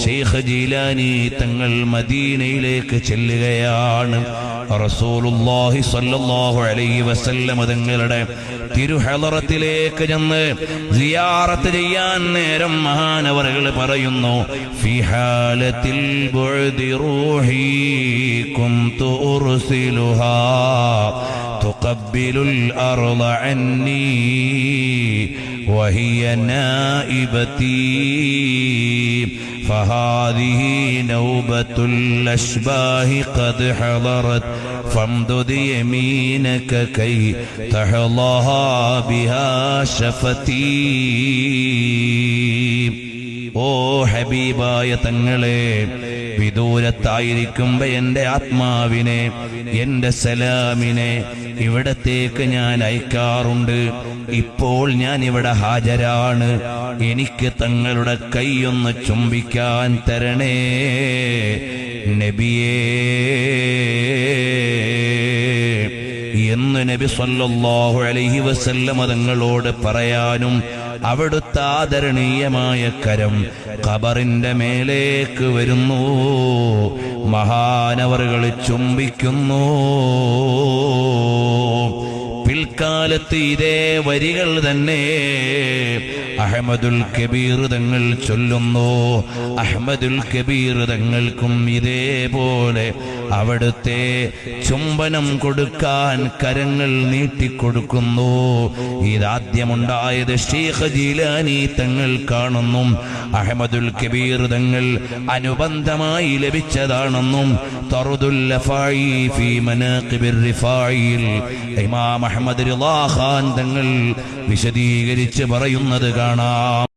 Sheikh Jeelani തങ്ങൾ മദീനയിലേക്ക് ചെല്ലുകയാണ്. റസൂലുള്ളാഹി സ്വല്ലല്ലാഹു അലൈഹി വസല്ലം തങ്ങളുടെ തിരുഹളറത്തിലേക്ക് ചെന്ന് സിയാറത്ത് ചെയ്യാൻ നേരം മഹാനവറുകൾ പറയുന്നു, ഫി ഹാലത്തിൽ ബുഅദി റൂഹി കുന്തു ഉർസിലുഹാ തുഖബ്ബിലുൽ അർള അന്നി വഹിയ നായിബതി فهذه نوبة الأشباه قد حضرت فامدد يمينك كي تحظاها بها شفتي. ഓ ഹബീബായ തങ്ങളെ, വിദൂരത്തായിരിക്കുമ്പോ എന്റെ ആത്മാവിനെ, എന്റെ സലാമിനെ ഇവിടത്തേക്ക് ഞാൻ അയക്കാറുണ്ട്. ഇപ്പോൾ ഞാൻ ഇവിടെ ഹാജരാണ്. എനിക്ക് തങ്ങളുടെ കൈയൊന്ന് ചുംബിക്കാൻ തരണേ നബിയേ എന്ന് നബി സല്ലല്ലാഹു അലൈഹി വസല്ലം തങ്ങളോട് പറയാനും അവിടുത്തെ ആദരണീയമായ കരം ഖബറിന്റെ മേലേക്ക് വരുന്നു. മഹാനവറുകൾ ചുംബിക്കുന്നു. പിൽക്കാലത്ത് ഇതേ വരികൾ തന്നെ അഹ്മദുൽ കബീർ തങ്ങൾ ചൊല്ലുന്നു. അഹ്മദുൽ കബീർ തങ്ങൾക്കും ഇതേപോലെ അവിടുത്തെ ചുംബനം കൊടുക്കാൻ കരങ്ങൾ നീട്ടിക്കൊടുക്കുന്നു. ഇതാദ്യമുണ്ടായത് ശൈഖ് ജീലാനി തങ്ങൾ കാണുന്നു. അഹ്മദുൽ കബീർ തങ്ങൾ അനുബന്ധമായി ലഭിച്ചതാണെന്നും തറുദുൽ ലഫായി ഫീ മനാഖിബിർ റിഫായിൽ ഇമാം അഹ്മദ് റിളാ ഖാൻ തങ്ങൾ വിശദീകരിച്ച് പറയുന്നത് കാണാം.